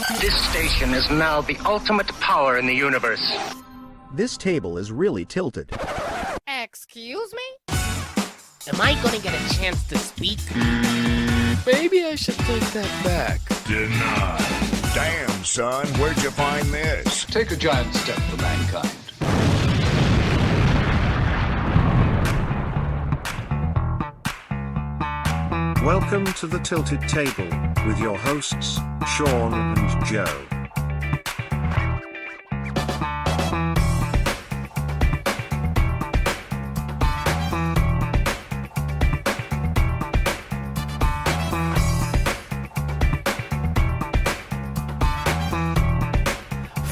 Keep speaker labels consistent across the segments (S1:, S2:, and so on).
S1: This station is now the ultimate power in the universe.
S2: This table is really tilted.
S3: Excuse me? Am I gonna get a chance to speak?
S4: Maybe I should take that back.
S5: Denied. Damn, son, where'd you find this?
S6: Take a giant step for mankind.
S2: Welcome to the Tilted Table with your hosts, Sean and Joe.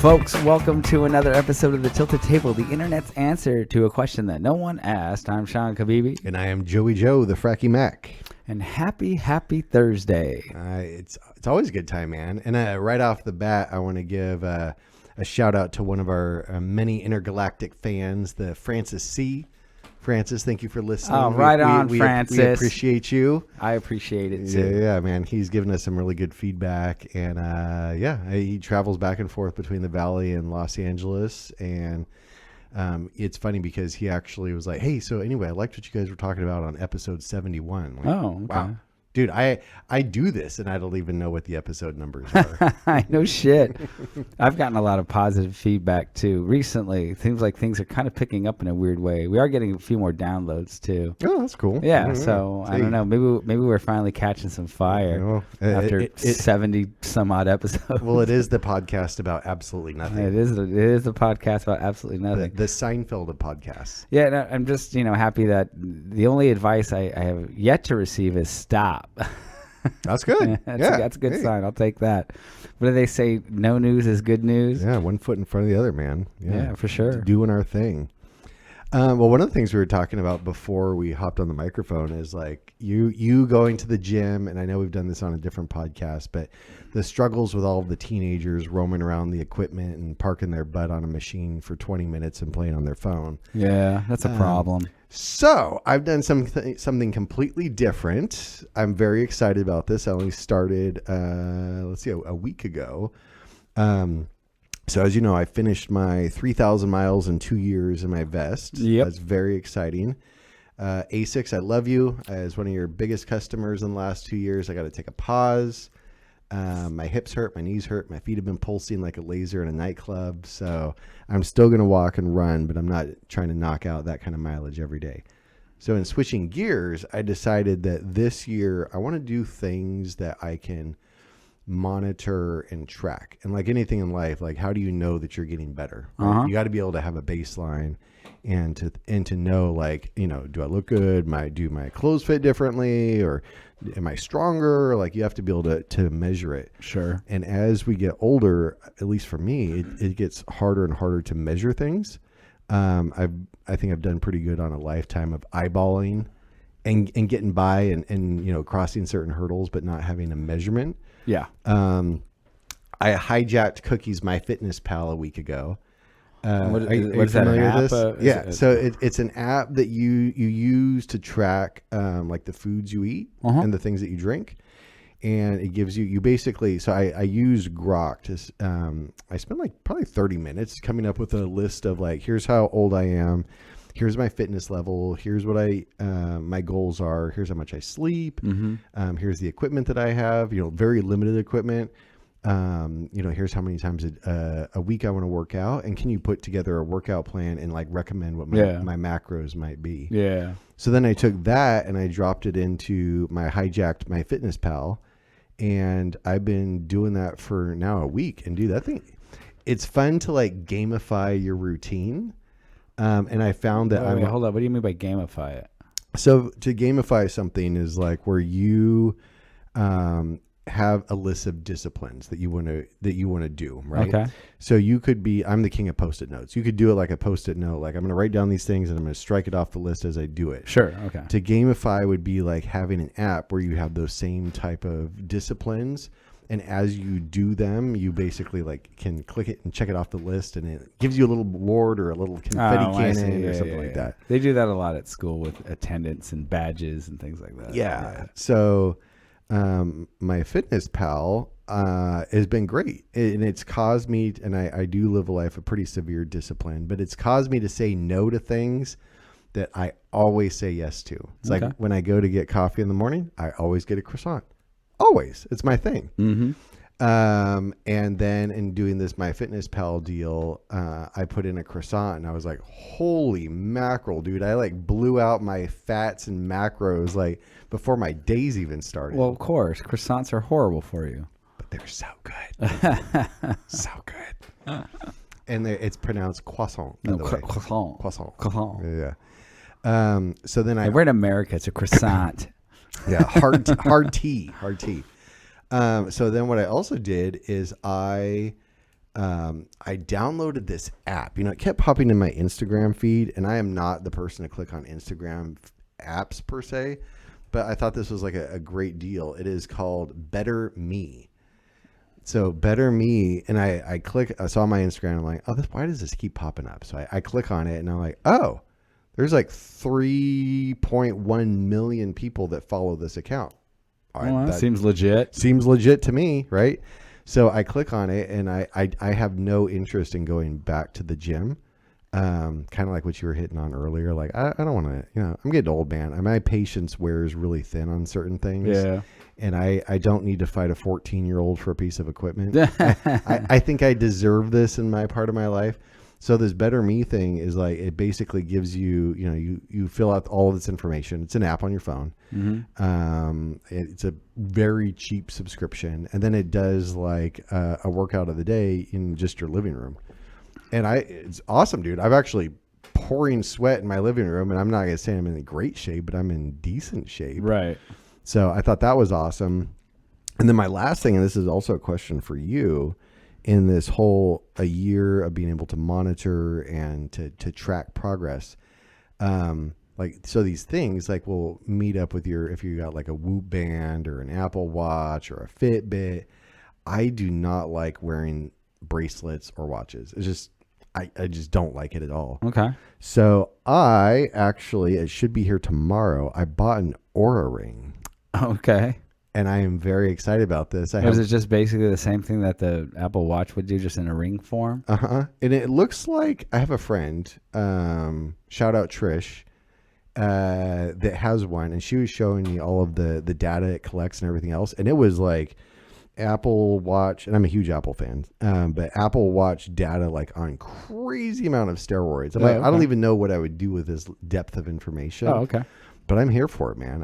S7: Folks, welcome to another episode of the Tilted Table, the internet's answer to a question that no one asked. I'm Sean Kabibi.
S8: And I am Joey Joe, the Fracky Mac.
S7: And happy Thursday.
S8: It's always a good time, man. And right off the bat, I want to give a shout out to one of our many intergalactic fans, the Francis C. Francis, thank you for listening.
S7: Oh, Francis.
S8: We appreciate you.
S7: I appreciate it too.
S8: Yeah, man. He's given us some really good feedback. And he travels back and forth between the Valley and Los Angeles. And it's funny because he actually was like, hey, so anyway, I liked what you guys were talking about on episode 71. Like,
S7: oh, okay.
S8: Wow. Dude, I do this and I don't even know what the episode numbers are.
S7: I know shit. I've gotten a lot of positive feedback too recently. It seems like things are kind of picking up in a weird way. We are getting a few more downloads too.
S8: Oh, that's cool.
S7: Yeah, so I don't know. Maybe we're finally catching some fire after 70 some odd episodes.
S8: Well, it is the podcast about absolutely nothing.
S7: It is the podcast about absolutely nothing.
S8: The Seinfeld of podcasts.
S7: Yeah, no, I'm just happy that the only advice I have yet to receive is stop.
S8: That's good.
S7: That's a good sign. I'll take that. What do they say? No news is good news.
S8: Yeah, one foot in front of the other, man.
S7: Yeah, for sure.
S8: Doing our thing. Well, one of the things we were talking about before we hopped on the microphone is like you going to the gym, and I know we've done this on a different podcast, but the struggles with all of the teenagers roaming around the equipment and parking their butt on a machine for 20 minutes and playing on their phone.
S7: Yeah, that's a problem.
S8: So I've done something completely different. I'm very excited about this. I only started, a week ago. So as you know, I finished my 3,000 miles in 2 years in my vest.
S7: Yep.
S8: That's very exciting. ASICS, I love you. As one of your biggest customers in the last 2 years, I got to take a pause. My hips hurt, my knees hurt, my feet have been pulsing like a laser in a nightclub. So I'm still going to walk and run, but I'm not trying to knock out that kind of mileage every day. So in switching gears, I decided that this year I want to do things that I can monitor and track. And like anything in life, like how do you know that you're getting better? Right? You got to be able to have a baseline and to know, like, do I look good? Do my clothes fit differently, or am I stronger? Like, you have to be able to measure it.
S7: Sure.
S8: And as we get older, at least for me, it gets harder and harder to measure things. I think I've done pretty good on a lifetime of eyeballing and getting by and crossing certain hurdles, but not having a measurement.
S7: Yeah.
S8: I hijacked Cookie's MyFitnessPal a week ago.
S7: What
S8: is
S7: that, an app?
S8: It's an app that you use to track like the foods you eat and the things that you drink, and it gives you basically. So I use Grok to. I spent like probably 30 minutes coming up with a list of like, here's how old I am, here's my fitness level, here's what my goals are, here's how much I sleep, here's the equipment that I have. Very limited equipment. Here's how many times a week I want to work out, and can you put together a workout plan and like recommend what my macros might be? Yeah. So then I took that and I dropped it into my hijacked MyFitnessPal, and I've been doing that for now a week. And dude, that thing, it's fun to like gamify your routine. And I found that
S7: hold on. What do you mean by gamify it?
S8: So to gamify something is like where you have a list of disciplines that you want to do, right? Okay. So you could be, I'm the king of Post-it notes. You could do it like a Post-it note, like I'm going to write down these things and I'm going to strike it off the list as I do it.
S7: Sure. Okay.
S8: To gamify would be like having an app where you have those same type of disciplines, and as you do them, you basically like can click it and check it off the list, and it gives you a little reward or a little confetti cannon or something like that.
S7: They do that a lot at school with attendance and badges and things like that.
S8: Yeah. So MyFitnessPal, has been great. And it's caused me, and I do live a life of pretty severe discipline, but it's caused me to say no to things that I always say yes to. It's like when I go to get coffee in the morning, I always get a croissant. Always. It's my thing.
S7: Mm-hmm.
S8: And then in doing this MyFitnessPal deal, I put in a croissant and I was like, holy mackerel, dude. I like blew out my fats and macros like before my days even started.
S7: Well, of course, croissants are horrible for you.
S8: But they're so good. So good. And it's pronounced croissant. By the way.
S7: Croissant.
S8: Croissant. Yeah. So then
S7: We're in America. It's a croissant.
S8: Yeah. Hard tea. So then what I also did is I downloaded this app. It kept popping in my Instagram feed, and I am not the person to click on Instagram apps per se, but I thought this was like a great deal. It is called Better Me. So Better Me, and I saw my Instagram, I'm like, oh, why does this keep popping up? So I click on it, and I'm like, oh, there's like 3.1 million people that follow this account.
S7: That seems legit.
S8: Seems legit to me, right? So I click on it, and I have no interest in going back to the gym. Kind of like what you were hitting on earlier. Like, I don't want to, I'm getting old, man. My patience wears really thin on certain things.
S7: Yeah.
S8: And I don't need to fight a 14-year-old for a piece of equipment. I think I deserve this in my part of my life. So this Better Me thing is like, it basically gives you, you fill out all of this information. It's an app on your phone. Mm-hmm. It's a very cheap subscription. And then it does like a workout of the day in just your living room. And it's awesome, dude. I've actually pouring sweat in my living room, and I'm not going to say I'm in great shape, but I'm in decent shape.
S7: Right.
S8: So I thought that was awesome. And then my last thing, and this is also a question for you, in this whole a year of being able to monitor and to track progress, so these things like will meet up with if you got like a Whoop band or an Apple Watch or a Fitbit. I do not like wearing bracelets or watches. It's just I just don't like it at all.
S7: Okay.
S8: So it should be here tomorrow. I bought an Aura ring.
S7: Okay.
S8: And I am very excited about this.
S7: Is it just basically the same thing that the Apple Watch would do, just in a ring form?
S8: Uh-huh. And it looks like I have a friend, shout out Trish, that has one. And she was showing me all of the data it collects and everything else. And it was like Apple Watch, and I'm a huge Apple fan, but Apple Watch data like on crazy amount of steroids. I'm I don't even know what I would do with this depth of information.
S7: Oh, okay.
S8: But I'm here for it, man.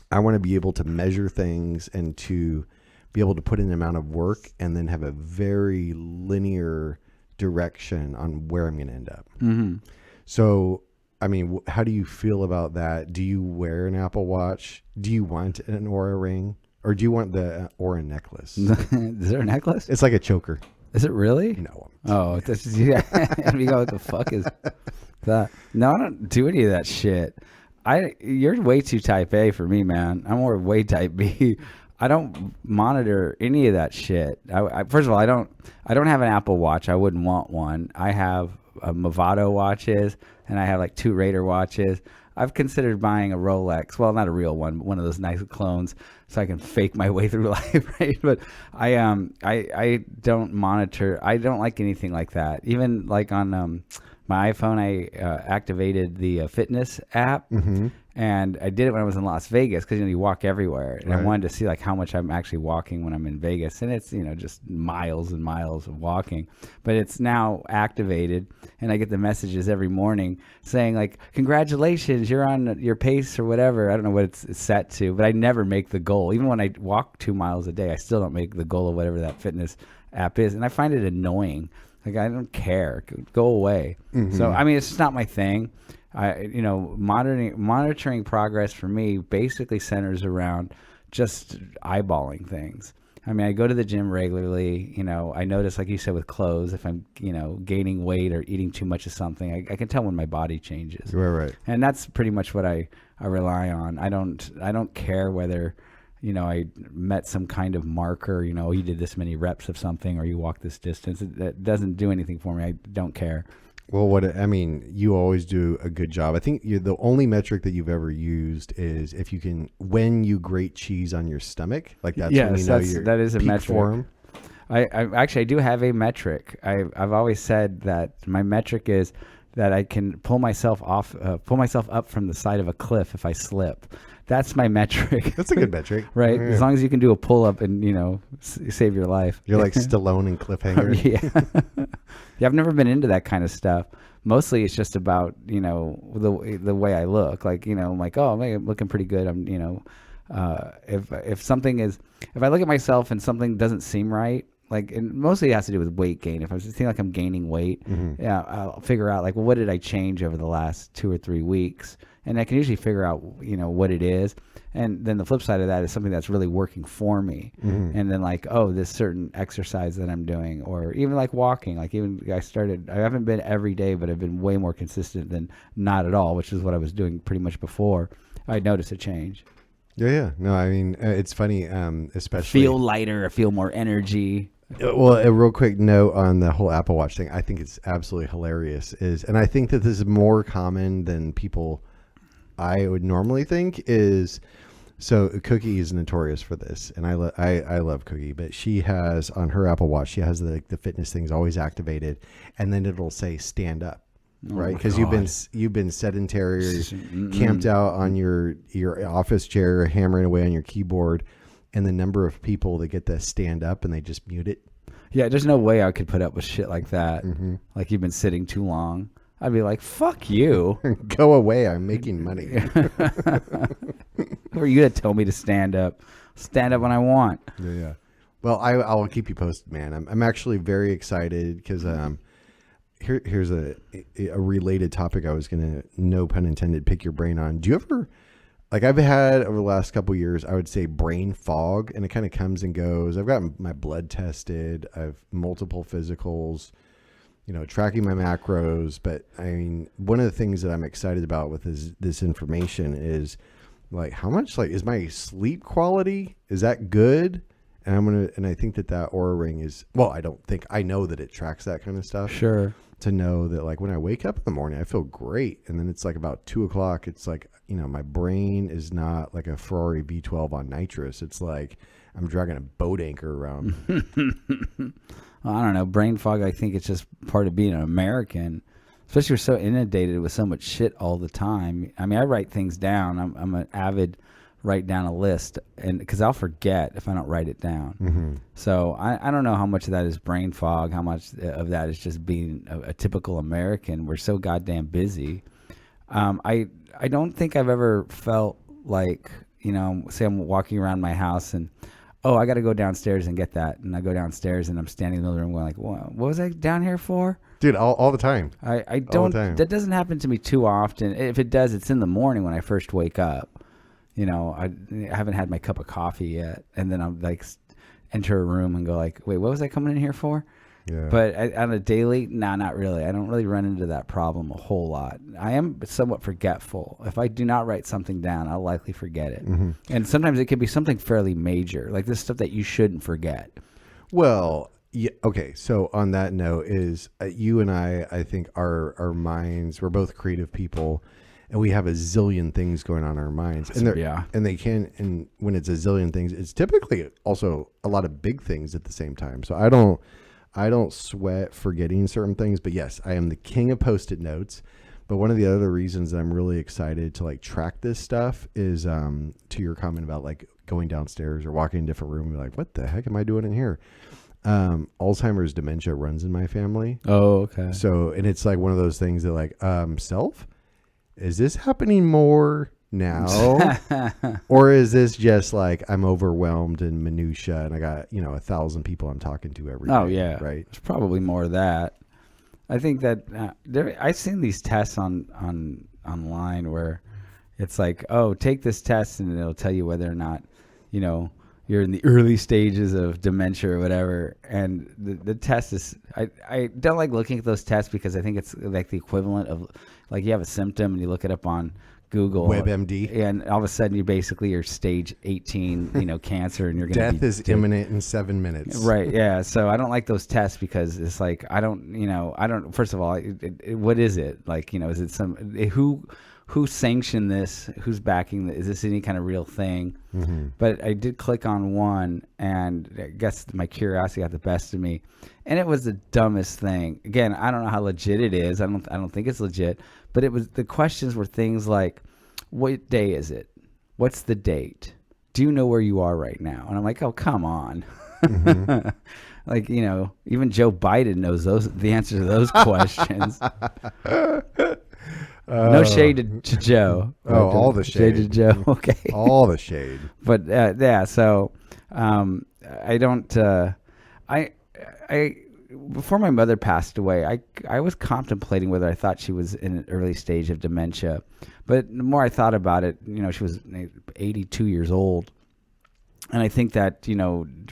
S8: I want to be able to measure things and to be able to put in an amount of work and then have a very linear direction on where I'm going to end up.
S7: Mm-hmm.
S8: So, I mean, how do you feel about that? Do you wear an Apple Watch? Do you want an Aura ring? Or do you want the Aura necklace?
S7: Is there a necklace?
S8: It's like a choker.
S7: Is it really?
S8: No.
S7: Oh, this is, yeah. We go, what the fuck is that? No, I don't do any of that shit. You're way too type A for me, man. I'm more way type B. I don't monitor any of that shit. First of all, I don't have an Apple Watch. I wouldn't want one. I have Movado watches, and I have like 2 Raider watches. I've considered buying a Rolex. Well, not a real one, but one of those nice clones, so I can fake my way through life, right? But I don't monitor. I don't like anything like that. Even like on my iPhone, I activated the fitness app,
S8: mm-hmm.
S7: and I did it when I was in Las Vegas because you walk everywhere, and
S8: right.
S7: I wanted to see like how much I'm actually walking when I'm in Vegas, and it's just miles and miles of walking. But it's now activated, and I get the messages every morning saying like, "Congratulations, you're on your pace or whatever." I don't know what it's set to, but I never make the goal. Even when I walk 2 miles a day, I still don't make the goal of whatever that fitness app is, and I find it annoying. Like, I don't care. Go away.
S8: Mm-hmm.
S7: So, I mean, it's just not my thing. Monitoring progress for me basically centers around just eyeballing things. I mean, I go to the gym regularly. I notice, like you said, with clothes, if I'm, gaining weight or eating too much of something, I can tell when my body changes.
S8: Right.
S7: And that's pretty much what I rely on. I don't care whether, I met some kind of marker, you did this many reps of something or you walked this distance. That doesn't do anything for me. I don't care.
S8: Well, you always do a good job. I think the only metric that you've ever used is if you can, when you grate cheese on your stomach, like that's when you know
S7: that is a
S8: peak
S7: metric.
S8: form.
S7: I do have a metric. I've always said that my metric is that I can pull myself up from the side of a cliff if I slip. That's my metric.
S8: That's a good metric.
S7: Right?
S8: Yeah.
S7: As long as you can do a pull-up and, save your life.
S8: You're like Stallone and Cliffhanger.
S7: Yeah, I've never been into that kind of stuff. Mostly it's just about, the way I look. Like, I'm like, oh, I'm looking pretty good. I'm, if I look at myself and something doesn't seem right, like, and mostly it has to do with weight gain. If I just feel like I'm gaining weight, yeah, I'll figure out, like, well, what did I change over the last 2 or 3 weeks? And I can usually figure out, what it is. And then the flip side of that is something that's really working for me. And then, like, oh, this certain exercise that I'm doing, or even like walking. Like, I haven't been every day, but I've been way more consistent than not at all, which is what I was doing pretty much before. I noticed a change.
S8: Yeah. No, I mean, it's funny, especially.
S7: Feel lighter, I feel more energy.
S8: Well, a real quick note on the whole Apple Watch thing. I think it's absolutely hilarious. And I think that this is more common than people I would normally think is. So Cookie is notorious for this, and I love Cookie, but she has on her Apple Watch, she has the fitness things always activated, and then it'll say stand up. Right, because you've been sedentary, camped out on your office chair, hammering away on your keyboard, and the number of people that get the stand up and they just mute it.
S7: Yeah, there's no way I could put up with shit like that. Like, you've been sitting too long. I'd be like, fuck you.
S8: Go away. I'm making money.
S7: Who are you to tell me to stand up? Stand up when I want.
S8: Yeah. Well, I'll keep you posted, man. I'm actually very excited because here's a related topic I was going to, no pun intended, pick your brain on. Do you ever, like, I've had over the last couple of years, I would say brain fog, and it kind of comes and goes. I've gotten my blood tested. I've multiple physicals, tracking my macros. But I mean, one of the things that I'm excited about with this information is, like, how much, like, is my sleep quality? Is that good? And I think that Aura Ring is, well, I know that it tracks that kind of stuff.
S7: Sure.
S8: To know that, like, when I wake up in the morning, I feel great. And then it's like about 2:00. It's like, my brain is not like a Ferrari V12 on nitrous. It's like I'm dragging a boat anchor around.
S7: Well, I don't know. Brain fog, I think it's just part of being an American. Especially we're so inundated with so much shit all the time. I mean, I write things down. I'm an avid write down a list, and because I'll forget if I don't write it down. So I don't know how much of that is brain fog, how much of that is just being a typical American. We're so goddamn busy. I don't think I've ever felt like, say I'm walking around my house and, oh, I got to go downstairs and get that. And I go downstairs and I'm standing in the room going like, what was I down here for?
S8: Dude, all the time.
S7: I don't, all the time. That doesn't happen to me too often. If it does, it's in the morning when I first wake up. I haven't had my cup of coffee yet. And then I'm like, enter a room and go like, wait, what was I coming in here for?
S8: Yeah. But
S7: on a daily, not really. I don't really run into that problem a whole lot. I am somewhat forgetful. If I do not write something down, I'll likely forget it. And sometimes it could be something fairly major, like this stuff that you shouldn't forget.
S8: Well, yeah. Okay. So on that note is you and I think our minds, we're both creative people, and we have a zillion things going on in our minds. And when it's a zillion things, it's typically also a lot of big things at the same time. So I don't sweat forgetting certain things, but yes, I am the king of Post-it notes. But one of the other reasons that I'm really excited to like track this stuff is to your comment about like going downstairs or walking in a different room and be like, what the heck am I doing in here? Alzheimer's dementia runs in my family.
S7: Oh, okay.
S8: So, and it's like one of those things that like, is this happening more now? Or is this just like I'm overwhelmed in minutia and I got 1,000 people I'm talking to every day?
S7: Oh yeah,
S8: right.
S7: There's probably more of that. I think that I've seen these tests online where it's like, oh, take this test and it'll tell you whether or not you're in the early stages of dementia or whatever. And the test is, I don't like looking at those tests because I think it's like the equivalent of like you have a symptom and you look it up on Google
S8: WebMD.
S7: and all of a sudden you basically are stage 18, cancer, and you're going to
S8: Death is imminent in 7 minutes.
S7: Right. Yeah. So I don't like those tests because it's like, I don't, first of all, what is it? Like, is it who sanctioned this? Who's backing this? Is this any kind of real thing? Mm-hmm. But I did click on one, and I guess my curiosity got the best of me, and it was the dumbest thing. Again, I don't know how legit it is. I don't think it's legit, but the questions were things like, what day is it? What's the date? Do you know where you are right now? And I'm like, oh, come on. Mm-hmm. Like, even Joe Biden knows the answer to those questions. No shade to Joe.
S8: Oh, all the shade.
S7: Shade to Joe. Okay.
S8: All the shade.
S7: But yeah, so I don't. I before my mother passed away, I was contemplating whether I thought she was in an early stage of dementia. But the more I thought about it, she was 82 years old. And I think that,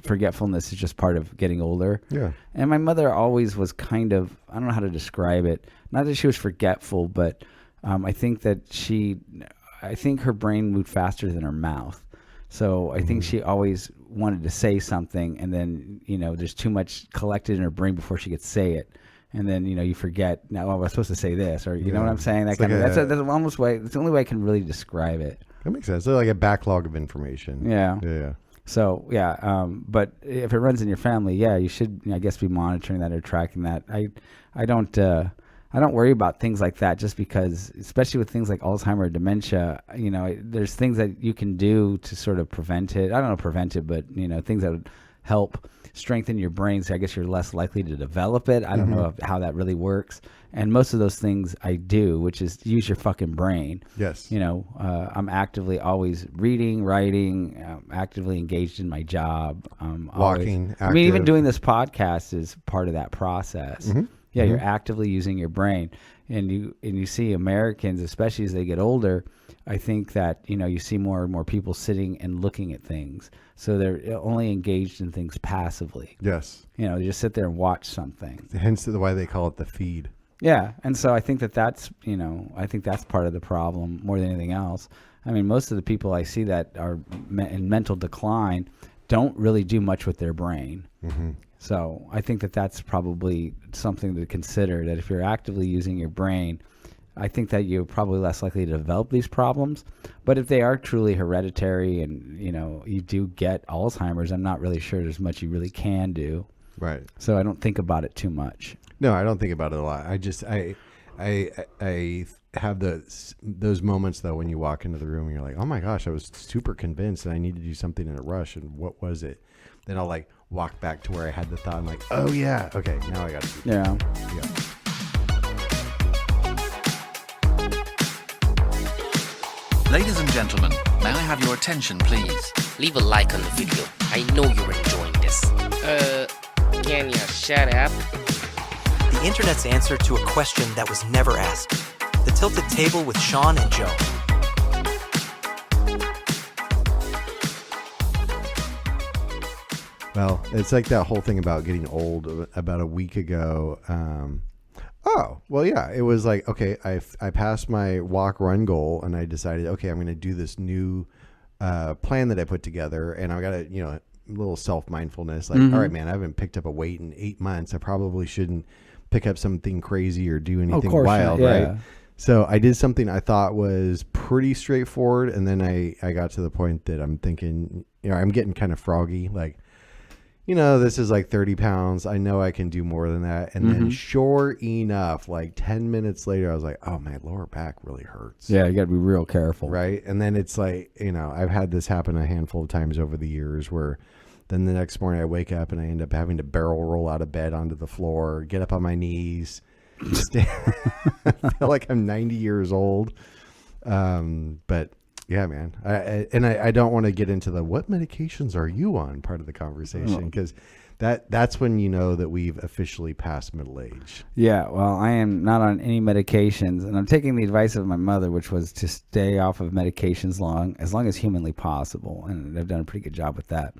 S7: forgetfulness is just part of getting older. Yeah. And my mother always was kind of, I don't know how to describe it. Not that she was forgetful, but I think that her brain moved faster than her mouth. So I think she always wanted to say something, and then, there's too much collected in her brain before she could say it. And then, you forget, now I was supposed to say this, or, know what I'm saying? That's almost way, it's the only way I can really describe it.
S8: That makes sense. They're like a backlog of information.
S7: Yeah.
S8: Yeah.
S7: So yeah, but if it runs in your family, yeah, you should, I guess, be monitoring that or tracking that. I don't worry about things like that, just because, especially with things like Alzheimer's or dementia, there's things that you can do to sort of prevent it. I don't know prevent it, but things that would help strengthen your brain. So I guess you're less likely to develop it. I don't know how that really works. And most of those things I do, which is use your fucking brain.
S8: Yes.
S7: I'm actively always reading, writing, actively engaged in my job.
S8: Walking.
S7: Even doing this podcast is part of that process. Mm-hmm. Yeah, you're actively using your brain, and you see Americans, especially as they get older. I think that you see more and more people sitting and looking at things, so they're only engaged in things passively.
S8: Yes,
S7: they just sit there and watch something.
S8: Hence why they call it the feed.
S7: Yeah, and so I think that's I think that's part of the problem more than anything else. I mean, most of the people I see that are in mental decline don't really do much with their brain. Mm-hmm. So I think that's probably something to consider, that if you're actively using your brain, I think that you're probably less likely to develop these problems. But if they are truly hereditary and, you do get Alzheimer's, I'm not really sure there's much you really can do.
S8: Right.
S7: So I don't think about it too much.
S8: No, I don't think about it a lot. I have those moments, though, when you walk into the room and you're like, oh my gosh, I was super convinced and I need to do something in a rush. And what was it? Then I'll walk back to where I had the thought. I'm like, oh yeah, okay, now I got to do that. Yeah.
S9: Ladies and gentlemen, may I have your attention, please?
S3: Leave a like on the video. I know you're enjoying this. Can you shut up?
S10: The internet's answer to a question that was never asked. The Tilted Table with Sean and Joe.
S8: Well, it's like that whole thing about getting old about a week ago. It was like, okay, I passed my walk-run goal, and I decided, okay, I'm going to do this new plan that I put together, and I got a little self-mindfulness. Like, all right, man, I haven't picked up a weight in 8 months. I probably shouldn't pick up something crazy or do anything wild, right? So I did something I thought was pretty straightforward, and then I got to the point that I'm thinking, I'm getting kind of froggy, like, this is like 30 pounds. I know I can do more than that. And then sure enough, like 10 minutes later, I was like, oh, my lower back really hurts.
S7: Yeah, you got to be real careful.
S8: Right. And then it's like, I've had this happen a handful of times over the years where then the next morning I wake up and I end up having to barrel roll out of bed onto the floor, get up on my knees. I feel like I'm 90 years old. But yeah, man. I don't want to get into the what medications are you on part of the conversation, because that's when you know that we've officially passed middle age.
S7: Yeah, well, I am not on any medications, and I'm taking the advice of my mother, which was to stay off of medications as long as humanly possible, and I've done a pretty good job with that.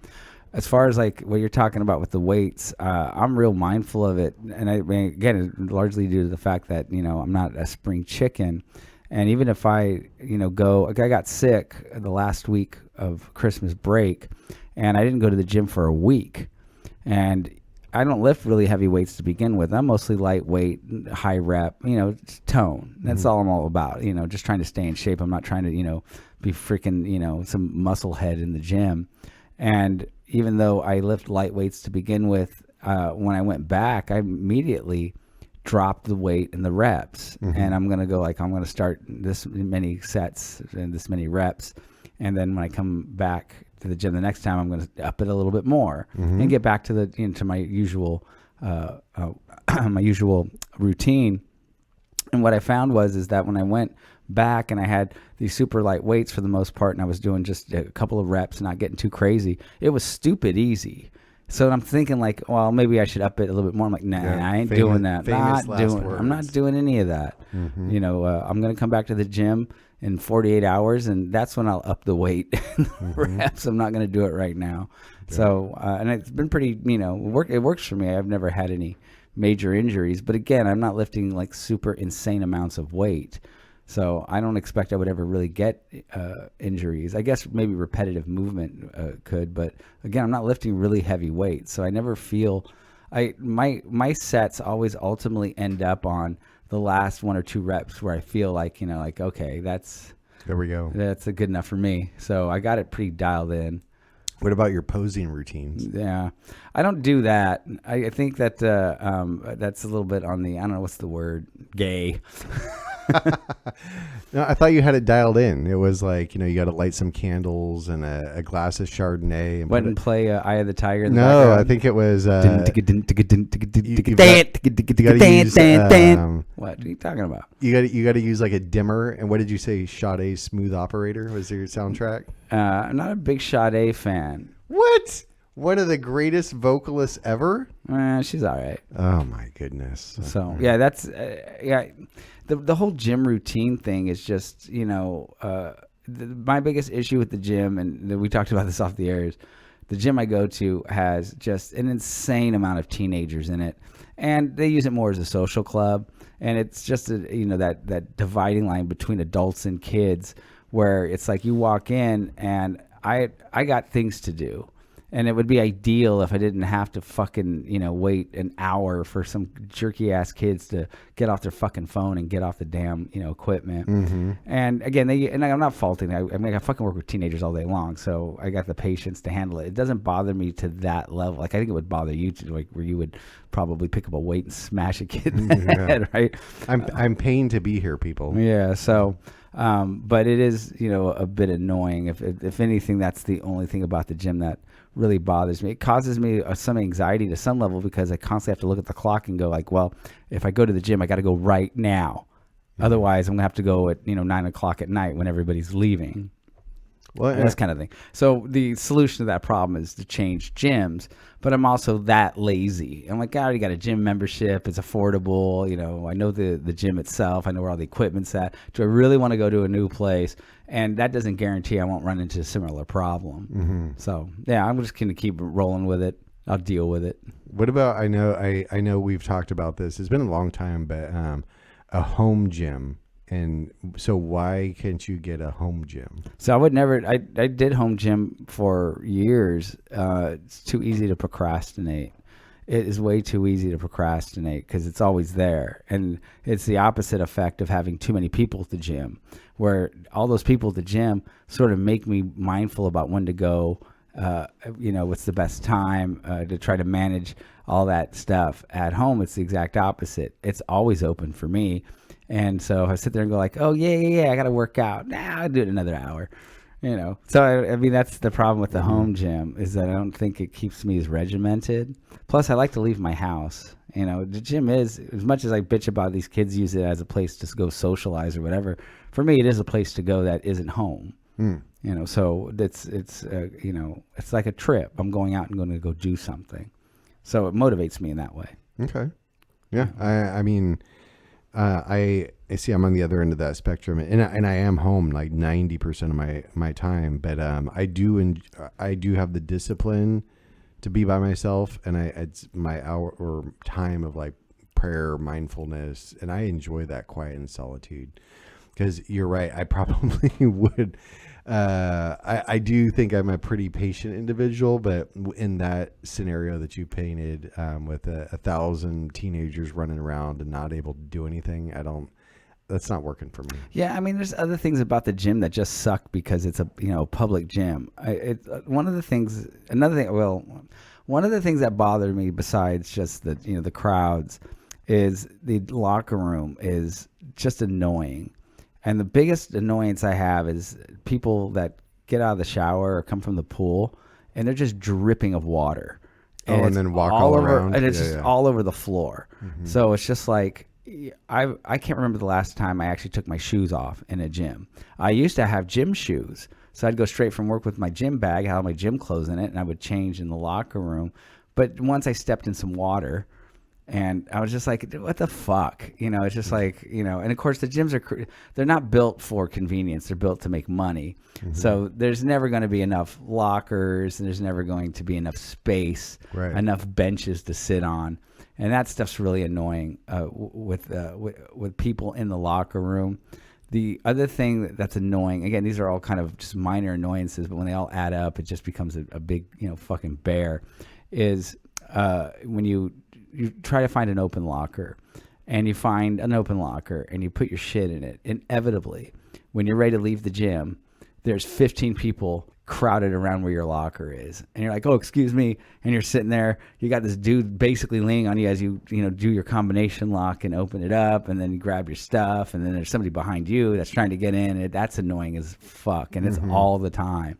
S7: As far as like what you're talking about with the weights, I'm real mindful of it, and I mean, again, largely due to the fact that I'm not a spring chicken. And even if I, go, like I got sick the last week of Christmas break, and I didn't go to the gym for a week. And I don't lift really heavy weights to begin with. I'm mostly lightweight, high rep, tone. That's all I'm all about, just trying to stay in shape. I'm not trying to, be freaking, some muscle head in the gym. And even though I lift light weights to begin with, when I went back, I immediately dropped the weight and the reps. And I'm going to go I'm going to start this many sets and this many reps. And then when I come back to the gym the next time, I'm going to up it a little bit more and get back to the to my usual my usual routine. And what I found is that when I went back and I had these super light weights for the most part, and I was doing just a couple of reps, not getting too crazy, it was stupid easy. So I'm thinking well, maybe I should up it a little bit more. I'm like, nah, I ain't doing that. I'm not doing any of that. I'm going to come back to the gym in 48 hours, and that's when I'll up the weight and the reps. I'm not going to do it right now. Yeah. So, and it's been pretty, it works for me. I've never had any major injuries, but again, I'm not lifting super insane amounts of weight. So I don't expect I would ever really get injuries. I guess maybe repetitive movement could, but again, I'm not lifting really heavy weights. So I never feel my sets always ultimately end up on the last 1 or 2 reps where I feel okay,
S8: there we go.
S7: That's good enough for me. So I got it pretty dialed in.
S8: What about your posing routines?
S7: Yeah, I don't do that. I think that that's a little bit on the, I don't know what's the word, gay.
S8: No, I thought you had it dialed in. It was you got to light some candles and a glass of Chardonnay. And
S7: wouldn't play Eye of the Tiger in the
S8: background?
S7: I
S8: think it was.
S7: What are you talking about?
S8: You got to use a dimmer. And what did you say? Sade Smooth Operator was your soundtrack?
S7: I'm not a big Sade fan.
S8: What? One of the greatest vocalists ever?
S7: She's all right.
S8: Oh, my goodness.
S7: So, yeah, that's, the whole gym routine thing is just, my biggest issue with the gym, and we talked about this off the air, is the gym I go to has just an insane amount of teenagers in it. And they use it more as a social club. And it's just, that dividing line between adults and kids where it's you walk in and I got things to do. And it would be ideal if I didn't have to fucking, wait an hour for some jerky ass kids to get off their fucking phone and get off the damn, equipment. And again, and I'm not faulting. I fucking work with teenagers all day long, so I got the patience to handle it. It doesn't bother me to that level. I think it would bother you to where you would probably pick up a weight and smash a kid in the head, right?
S8: I'm paying to be here, people.
S7: Yeah. So. But it is, a bit annoying. If anything, that's the only thing about the gym that really bothers me. It causes me some anxiety to some level because I constantly have to look at the clock and go well, if I go to the gym, I got to go right now. Otherwise, I'm gonna have to go at 9 o'clock at night when everybody's leaving. Well, this kind of thing. So the solution to that problem is to change gyms, but I'm also that lazy. I'm I already got a gym membership. It's affordable. I know the gym itself. I know where all the equipment's at. Do I really want to go to a new place? And that doesn't guarantee I won't run into a similar problem. So yeah, I'm just going to keep rolling with it. I'll deal with it.
S8: What about, I know we've talked about this. It's been a long time, but a home gym. And so why can't you get a home gym?
S7: So I would never, I did home gym for years. It's too easy to procrastinate. It is way too easy to procrastinate because it's always there. And it's the opposite effect of having too many people at the gym, where all those people at the gym sort of make me mindful about when to go, what's the best time to try to manage all that stuff. At home, it's the exact opposite. It's always open for me. And so I sit there and go oh, yeah, I got to work out. I'll do it another hour, So, I mean, that's the problem with the home gym is that I don't think it keeps me as regimented. Plus, I like to leave my house. The gym is, as much as I bitch about these kids use it as a place to go socialize or whatever, for me, it is a place to go that isn't home. So it's like a trip. I'm going out and going to go do something. So it motivates me in that way.
S8: Okay. Yeah. I mean... I see I'm on the other end of that spectrum, and I am home 90% of my time, but I do have the discipline to be by myself, and it's my hour or time of prayer, mindfulness, and I enjoy that quiet and solitude. Because you're right. I probably would. I do think I'm a pretty patient individual, but in that scenario that you painted with 1,000 teenagers running around and not able to do anything, that's not working for me.
S7: Yeah, I mean, there's other things about the gym that just suck because it's a public gym. One of the things that bothered me besides just the crowds is the locker room is just annoying. And the biggest annoyance I have is people that get out of the shower or come from the pool and they're just dripping of water.
S8: And then walk all around.
S7: And it's just all over the floor. Mm-hmm. So it's just like, I can't remember the last time I actually took my shoes off in a gym. I used to have gym shoes. So I'd go straight from work with my gym bag, have my gym clothes in it, and I would change in the locker room. But once I stepped in some water, and I was just like, what the fuck? It's just like, and of course the gyms they're not built for convenience. They're built to make money. Mm-hmm. So there's never going to be enough lockers and there's never going to be enough space, enough benches to sit on. And that stuff's really annoying with people in the locker room. The other thing that's annoying, again, these are all kind of just minor annoyances, but when they all add up, it just becomes a big, fucking bear, is when you try to find an open locker and you find an open locker and you put your shit in it. Inevitably, when you're ready to leave the gym, there's 15 people crowded around where your locker is. And you're like, oh, excuse me. And you're sitting there. You got this dude basically leaning on you as you do your combination lock and open it up. And then you grab your stuff. And then there's somebody behind you that's trying to get in. That's annoying as fuck. And it's all the time.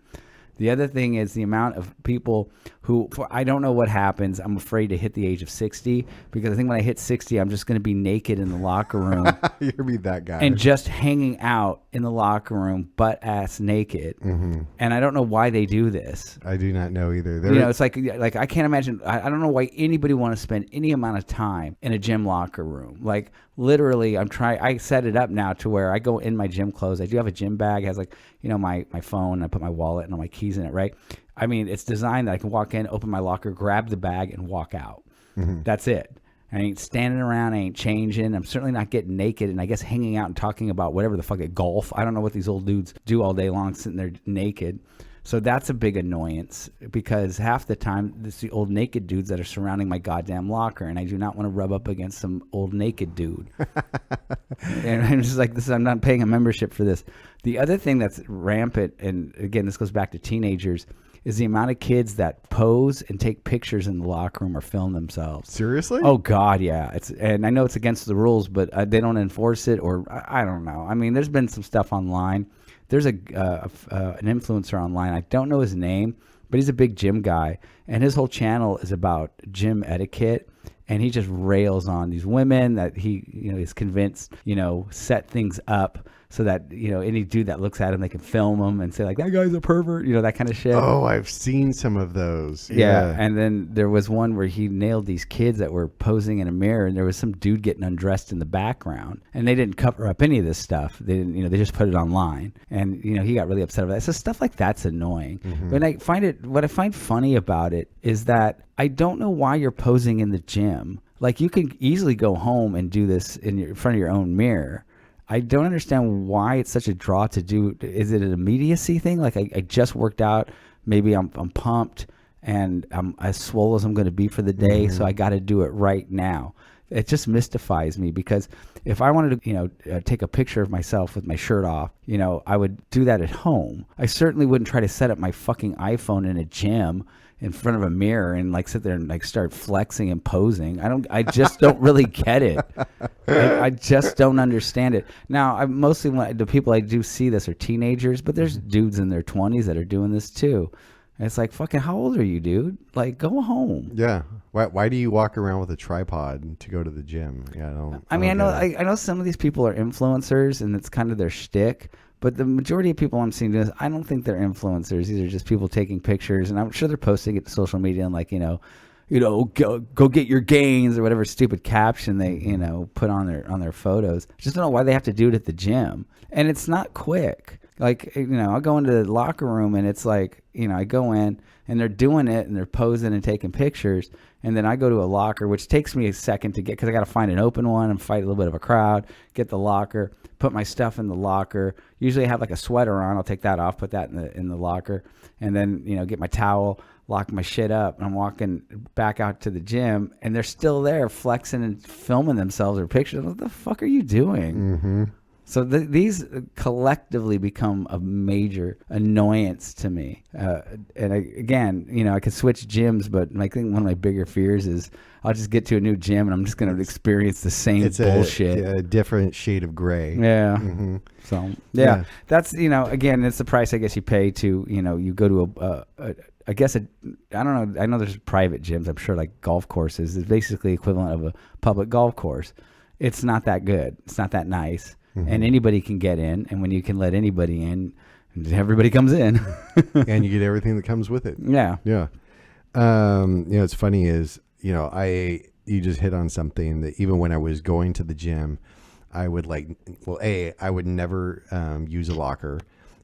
S7: The other thing is the amount of people who, I don't know what happens. I'm afraid to hit the age of 60 because I think when I hit 60, I'm just going to be naked in the locker room.
S8: You're going to be that guy.
S7: And just hanging out in the locker room, butt ass naked. Mm-hmm. And I don't know why they do this.
S8: I do not know either.
S7: It's like I can't imagine. I don't know why anybody want to spend any amount of time in a gym locker room. Like literally, I set it up now to where I go in my gym clothes. I do have a gym bag. It has my phone. I put my wallet and all my keys in it, right? I mean, it's designed that I can walk in, open my locker, grab the bag, and walk out. Mm-hmm. That's it. I ain't standing around. I ain't changing. I'm certainly not getting naked and I guess hanging out and talking about whatever the fuck at golf. I don't know what these old dudes do all day long sitting there naked. So that's a big annoyance because half the time it's the old naked dudes that are surrounding my goddamn locker, and I do not want to rub up against some old naked dude. And I'm just like, I'm not paying a membership for this. The other thing that's rampant, and again, this goes back to teenagers, is the amount of kids that pose and take pictures in the locker room or film themselves.
S8: Seriously?
S7: Oh God, yeah. And I know it's against the rules, but they don't enforce it, or I don't know. I mean, there's been some stuff online. There's an influencer online. I don't know his name, but he's a big gym guy, and his whole channel is about gym etiquette. And he just rails on these women that he, is convinced, set things up so that, any dude that looks at him, they can film him and say like, that guy's a pervert, that kind of shit.
S8: Oh, I've seen some of those.
S7: Yeah. And then there was one where he nailed these kids that were posing in a mirror, and there was some dude getting undressed in the background, and they didn't cover up any of this stuff. They didn't, they just put it online, and, he got really upset about that. So stuff like that's annoying. Mm-hmm. What I find funny about it is that I don't know why you're posing in the gym. Like, you can easily go home and do this in front of your own mirror. I don't understand why it's such a draw to do. Is it an immediacy thing? Like, I just worked out. Maybe I'm pumped and I'm as swole as I'm going to be for the day. Mm-hmm. So I got to do it right now. It just mystifies me because if I wanted to, take a picture of myself with my shirt off, I would do that at home. I certainly wouldn't try to set up my fucking iPhone in a gym in front of a mirror and like sit there and like start flexing and posing. I just don't really get it. I just don't understand it. Now, the people I do see this are teenagers, but there's dudes in their 20s that are doing this too. And it's like, fucking, how old are you, dude? Like, go home.
S8: Yeah. Why do you walk around with a tripod to go to the gym? Yeah,
S7: I know some of these people are influencers and it's kind of their shtick. But the majority of people I'm seeing doing this, I don't think they're influencers. These are just people taking pictures, and I'm sure they're posting it to social media and like, go get your gains or whatever stupid caption they, put on their photos. I just don't know why they have to do it at the gym. And it's not quick. Like, I'll go into the locker room and it's like, I go in and they're doing it and they're posing and taking pictures. And then I go to a locker, which takes me a second to get, because I got to find an open one and fight a little bit of a crowd, get the locker, put my stuff in the locker. Usually I have like a sweater on. I'll take that off, put that in the locker, and then, get my towel, lock my shit up. And I'm walking back out to the gym and they're still there flexing and filming themselves or pictures. What the fuck are you doing?
S8: Mm-hmm.
S7: So these collectively become a major annoyance to me. And I could switch gyms, but I think one of my bigger fears is I'll just get to a new gym and I'm just going to experience the same bullshit.
S8: A different shade of gray.
S7: Yeah.
S8: Mm-hmm.
S7: So, yeah. That's, again, it's the price I guess you pay to, you go to I don't know. I know there's private gyms. I'm sure like golf courses is basically equivalent of a public golf course. It's not that good. It's not that nice. Mm-hmm. And anybody can get in. And when you can let anybody in, everybody comes in.
S8: And you get everything that comes with it.
S7: Yeah.
S8: Yeah. It's funny is, you just hit on something that even when I was going to the gym, I would I would never use a locker.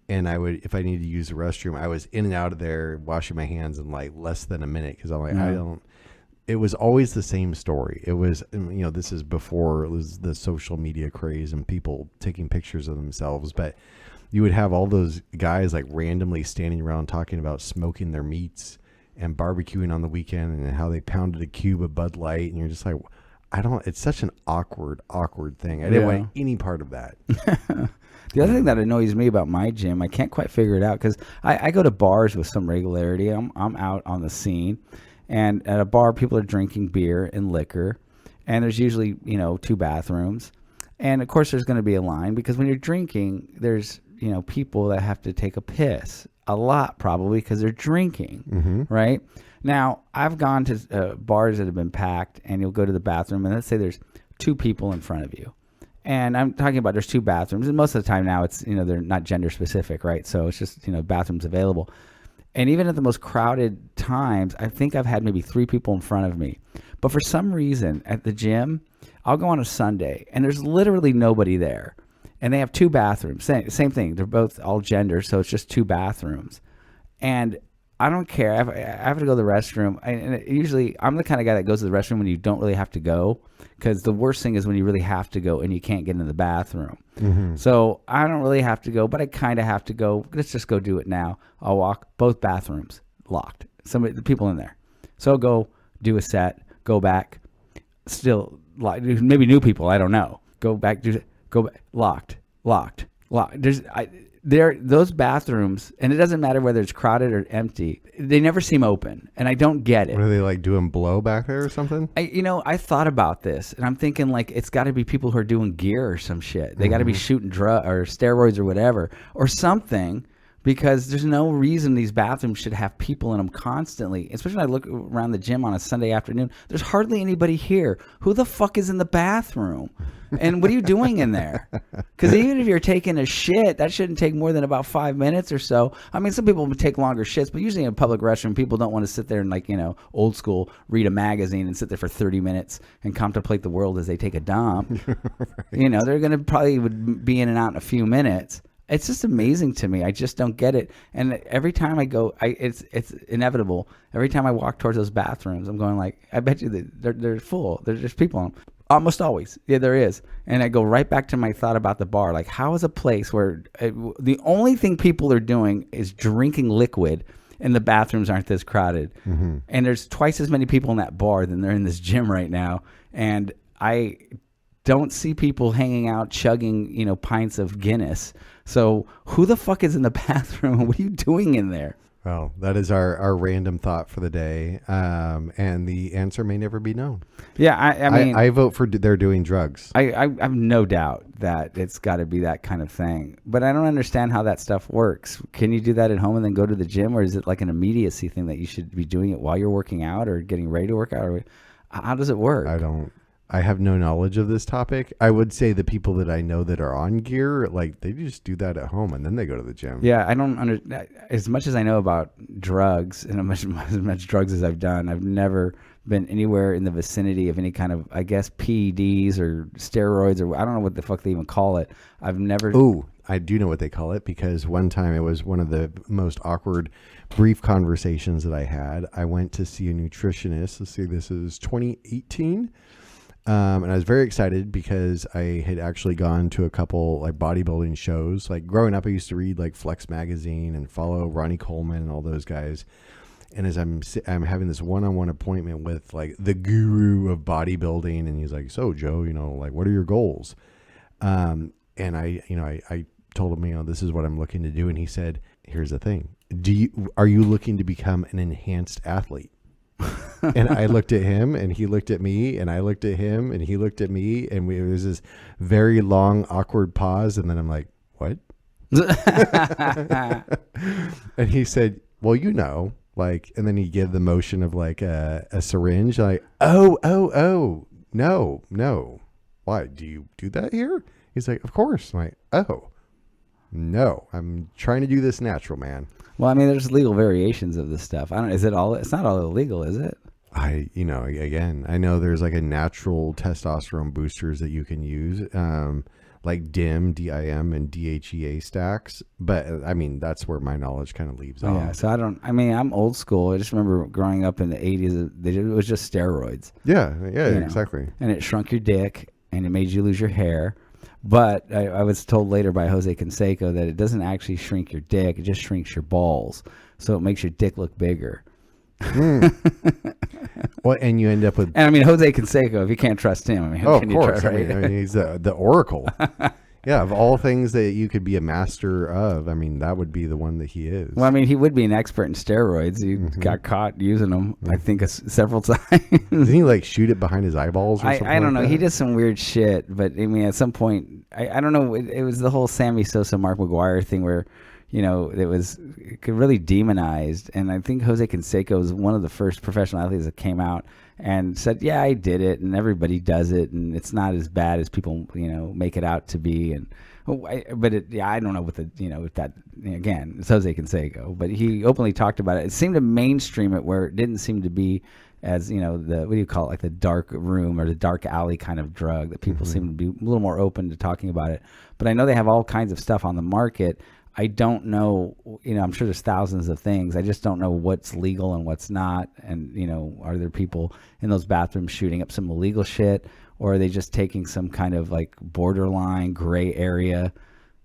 S8: And I would, if I needed to use the restroom, I was in and out of there washing my hands in like less than a minute. Cause I'm like, it was always the same story. It was, this is before it was the social media craze and people taking pictures of themselves. But you would have all those guys like randomly standing around talking about smoking their meats and barbecuing on the weekend and how they pounded a cube of Bud Light. And you're just like, it's such an awkward thing. I didn't want any part of that.
S7: The other thing that annoys me about my gym, I can't quite figure it out because I go to bars with some regularity. I'm out on the scene. And at a bar, people are drinking beer and liquor. And there's usually, 2 bathrooms. And, of course, there's going to be a line because when you're drinking, there's, people that have to take a piss. A lot, probably, because they're drinking, right? Now, I've gone to bars that have been packed, and you'll go to the bathroom, and let's say there's 2 people in front of you. And I'm talking about there's 2 bathrooms. And most of the time now it's, they're not gender specific, right? So it's just, bathrooms available. And even at the most crowded times, I think I've had maybe 3 people in front of me. But for some reason at the gym, I'll go on a Sunday and there's literally nobody there. And they have 2 bathrooms. Same thing. They're both all gender, so it's just 2 bathrooms. And I don't care. I have to go to the restroom. And usually I'm the kind of guy that goes to the restroom when you don't really have to go. Because the worst thing is when you really have to go and you can't get in the bathroom. Mm-hmm. So I don't really have to go, but I kind of have to go. Let's just go do it now. I'll walk both bathrooms locked. The people in there. So I'll go do a set, go back, still locked. Maybe new people. I don't know. Go back, go back, locked. Those bathrooms, and it doesn't matter whether it's crowded or empty, they never seem open, and I don't get it.
S8: What are they like doing blow back there or something?
S7: I thought about this, and I'm thinking like it's got to be people who are doing gear or some shit. They got to be shooting drugs or steroids or whatever or something, because there's no reason these bathrooms should have people in them constantly. Especially when I look around the gym on a Sunday afternoon, there's hardly anybody here. Who the fuck is in the bathroom? And what are you doing in there? Because even if you're taking a shit, that shouldn't take more than about 5 minutes or so. I mean, some people would take longer shits, but usually in a public restroom, people don't want to sit there and old school, read a magazine and sit there for 30 minutes and contemplate the world as they take a dump. Right. They're going to probably would be in and out in a few minutes. It's just amazing to me. I just don't get it. And every time I go, it's inevitable. Every time I walk towards those bathrooms, I'm going like, I bet you they're full. There's people in them. Almost always. Yeah, there is. And I go right back to my thought about the bar. Like, how is a place where the only thing people are doing is drinking liquid and the bathrooms aren't this crowded? Mm-hmm. And there's twice as many people in that bar than there are in this gym right now. And I don't see people hanging out chugging, pints of Guinness. So who the fuck is in the bathroom? What are you doing in there?
S8: Well, that is our random thought for the day. And the answer may never be known.
S7: Yeah, I mean...
S8: I vote for they're doing drugs.
S7: I have no doubt that it's got to be that kind of thing. But I don't understand how that stuff works. Can you do that at home and then go to the gym? Or is it like an immediacy thing that you should be doing it while you're working out or getting ready to work out? Or how does it work?
S8: I have no knowledge of this topic. I would say the people that I know that are on gear, like they just do that at home and then they go to the gym.
S7: Yeah, I don't as much as I know about drugs and as much drugs as I've done, I've never been anywhere in the vicinity of any kind of, I guess, PEDs or steroids or I don't know what the fuck they even call it. I've never.
S8: Ooh, I do know what they call it, because one time it was one of the most awkward brief conversations that I had. I went to see a nutritionist. Let's see, this is 2018. And I was very excited because I had actually gone to a couple like bodybuilding shows. Like growing up, I used to read like Flex magazine and follow Ronnie Coleman and all those guys. And as I'm having this one-on-one appointment with like the guru of bodybuilding, and he's like, "So Joe, like what are your goals?" And I told him, this is what I'm looking to do. And he said, "Here's the thing. Are you looking to become an enhanced athlete?" And I looked at him, and he looked at me, and I looked at him, and he looked at me, and it was this very long, awkward pause. And then I'm like, "What?" And he said, "Well, like," and then he gave the motion of like a syringe. Like, oh, no. Why do you do that here? He's like, "Of course." I'm like, "Oh, no, I'm trying to do this natural, man."
S7: Well, I mean, there's legal variations of this stuff. It's not all illegal, is it?
S8: Again, I know there's like a natural testosterone boosters that you can use, like DIM, and DHEA stacks. But I mean, that's where my knowledge kind of leaves off.
S7: Yeah, so I'm old school. I just remember growing up in the 80s, it was just steroids.
S8: Yeah, exactly.
S7: And it shrunk your dick, and it made you lose your hair. But I was told later by Jose Canseco that it doesn't actually shrink your dick. It just shrinks your balls. So it makes your dick look bigger.
S8: Well, and you end up with...
S7: And I mean, Jose Canseco, if you can't trust him,
S8: of course. I mean, he's the oracle. Yeah, of all things that you could be a master of, I mean, that would be the one that he is.
S7: Well, I mean, he would be an expert in steroids. He got caught using them, I think, several times.
S8: Didn't he, like, shoot it behind his eyeballs or something?
S7: I don't know.
S8: Like
S7: he did some weird shit, but, I mean, at some point, I don't know. It was the whole Sammy Sosa, Mark McGuire thing where, it could really demonized. And I think Jose Canseco was one of the first professional athletes that came out and said, "Yeah, I did it, and everybody does it, and it's not as bad as people, make it out to be." And I don't know with that again, it's Jose Canseco, but he openly talked about it. It seemed to mainstream it where it didn't seem to be as the what do you call it, like the dark room or the dark alley kind of drug that people seem to be a little more open to talking about it. But I know they have all kinds of stuff on the market. I don't know, I'm sure there's thousands of things. I just don't know what's legal and what's not. And, are there people in those bathrooms shooting up some illegal shit, or are they just taking some kind of like borderline gray area,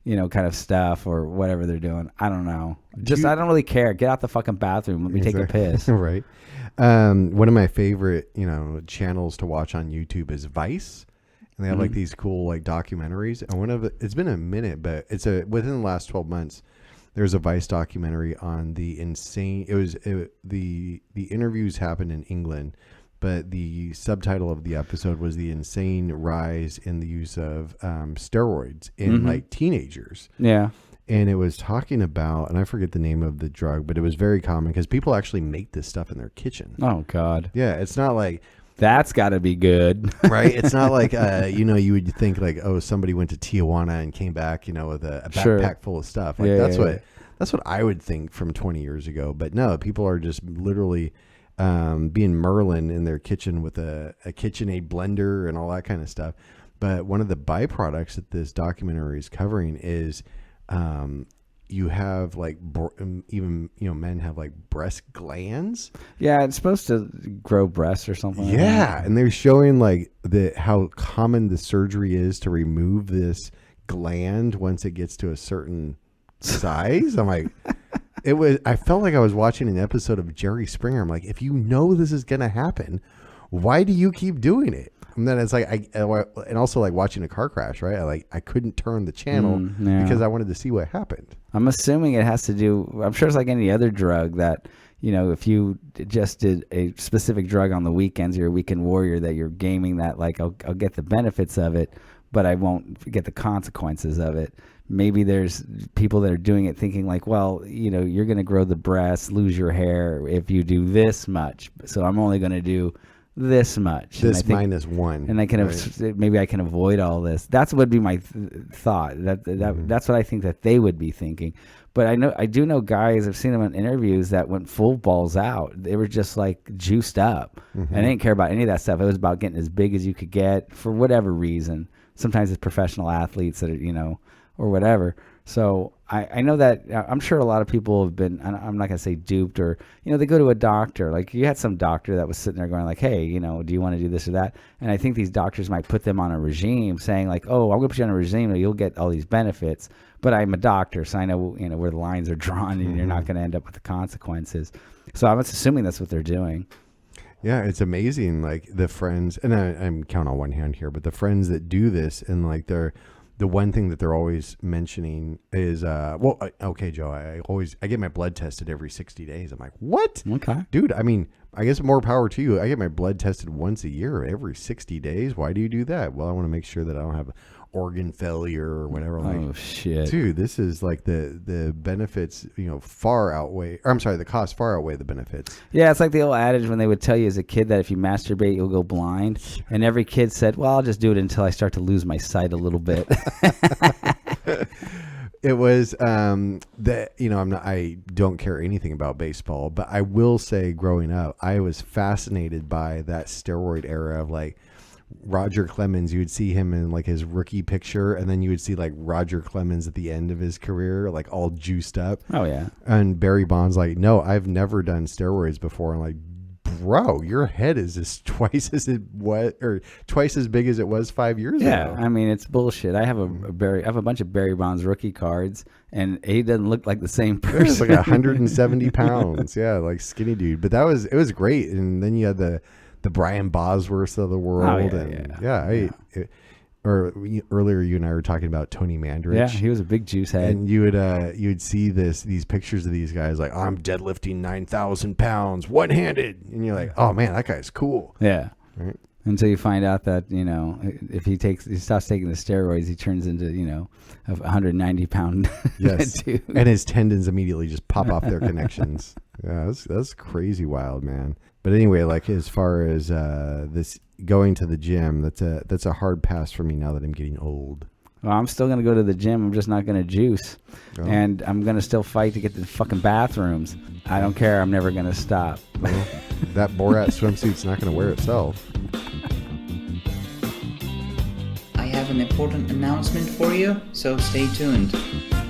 S7: kind of stuff or whatever they're doing? I don't know. I don't really care. Get out the fucking bathroom. Let me take a piss.
S8: Right. One of my favorite, channels to watch on YouTube is Vice. And they have like these cool like documentaries. And it's been a minute, but within the last 12 months, there's a Vice documentary on the insane. The interviews happened in England, but the subtitle of the episode was the insane rise in the use of steroids in like teenagers.
S7: Yeah.
S8: And it was talking about, and I forget the name of the drug, but it was very common because people actually make this stuff in their kitchen.
S7: Oh God.
S8: Yeah. It's not like,
S7: that's got to be good.
S8: Right? It's not like, you would think like, oh, somebody went to Tijuana and came back, with a backpack full of stuff. Like that's what I would think from 20 years ago. But no, people are just literally being Merlin in their kitchen with a KitchenAid blender and all that kind of stuff. But one of the byproducts that this documentary is covering is you have like even men have like breast glands.
S7: Yeah, it's supposed to grow breasts or something.
S8: Yeah, and they're showing like how common the surgery is to remove this gland once it gets to a certain size. I'm like, I felt like I was watching an episode of Jerry Springer. I'm like, if you know this is gonna happen, why do you keep doing it? And then it's like and also like watching a car crash, right? I couldn't turn the channel because I wanted to see what happened. I'm
S7: assuming it has to do. I'm sure it's like any other drug that if you just did a specific drug on the weekends, you're a weekend warrior. That you're gaming that like I'll get the benefits of it, but I won't get the consequences of it. Maybe there's people that are doing it thinking like, well, you're going to grow the breasts, lose your hair if you do this much. So I'm only going to do this much.
S8: This -1.
S7: And I can maybe I can avoid all this. That's would be my thought. That's what I think that they would be thinking. But I do know guys, I've seen them in interviews that went full balls out. They were just like juiced up. And they didn't care about any of that stuff. It was about getting as big as you could get for whatever reason. Sometimes it's professional athletes that are, or whatever. So I know that I'm sure a lot of people have been, I'm not going to say duped, or, they go to a doctor. Like you had some doctor that was sitting there going like, hey, do you want to do this or that? And I think these doctors might put them on a regime saying like, oh, I'm going to put you on a regime and you'll get all these benefits. But I'm a doctor, so I know, where the lines are drawn and you're not going to end up with the consequences. So I'm assuming that's what they're doing.
S8: Yeah, it's amazing. Like the friends, and I'm counting on one hand here, but the friends that do this, and like the one thing that they're always mentioning is, okay, Joe, I get my blood tested every 60 days. I'm like, what?
S7: Okay.
S8: Dude, I mean, I guess more power to you. I get my blood tested once a year, every 60 days. Why do you do that? Well, I want to make sure that I don't have organ failure or whatever.
S7: Oh, shit.
S8: Dude, this is like the benefits, far outweigh, or I'm sorry, the costs far outweigh the benefits.
S7: Yeah, it's like the old adage when they would tell you as a kid that if you masturbate, you'll go blind. And every kid said, well, I'll just do it until I start to lose my sight a little bit.
S8: It was I don't care anything about baseball, but I will say growing up, I was fascinated by that steroid era of like Roger Clemens. You would see him in like his rookie picture, and then you would see like Roger Clemens at the end of his career, like all juiced up.
S7: Oh yeah.
S8: And Barry Bonds like, no, I've never done steroids before. I'm like, bro, your head is just twice as big as it was 5 years ago.
S7: Yeah, I mean, it's bullshit. I have a bunch of Barry Bonds rookie cards, and he doesn't look like the same person.
S8: He's like 170 pounds. Yeah, like skinny dude. But it was great. And then you had the Brian Bosworth of the world. Earlier you and I were talking about Tony Mandarich.
S7: Yeah, he was a big juice head.
S8: And you would see these pictures of these guys like, I'm deadlifting 9,000 pounds one-handed, and you're like, oh man, that guy's cool.
S7: Yeah.
S8: Right.
S7: Until you find out that if he stops taking the steroids, he turns into a 190-pound
S8: yes,
S7: dude.
S8: And his tendons immediately just pop off their connections. Yeah, that's crazy wild, man. But anyway, like as far as this going to the gym, that's a hard pass for me now that I'm getting old.
S7: Well, I'm still going to go to the gym. I'm just not going to juice. Oh. And I'm going to still fight to get to the fucking bathrooms. I don't care. I'm never going to stop.
S8: Well, that Borat swimsuit's not going to wear itself.
S11: I have an important announcement for you, so stay tuned.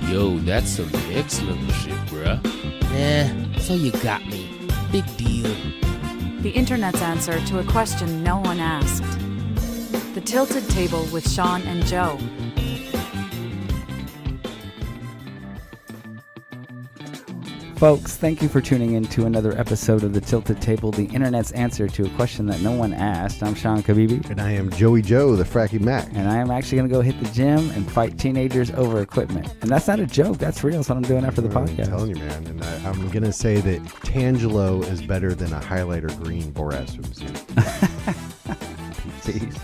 S4: Yo, that's some next level shit, bruh.
S3: So you got me. Big deal.
S12: The internet's answer to a question no one asked. The Tilted Table with Sean and Joe.
S7: Folks, thank you for tuning in to another episode of The Tilted Table, the internet's answer to a question that no one asked. I'm Sean Kabibi.
S8: And I am Joey Joe, the Fracky Mac.
S7: And I am actually going to go hit the gym and fight teenagers over equipment. And that's not a joke. That's real. That's what I'm doing after the podcast.
S8: I'm telling you, man. And I'm going to say that Tangelo is better than a highlighter green Borat swimsuit.
S7: Peace.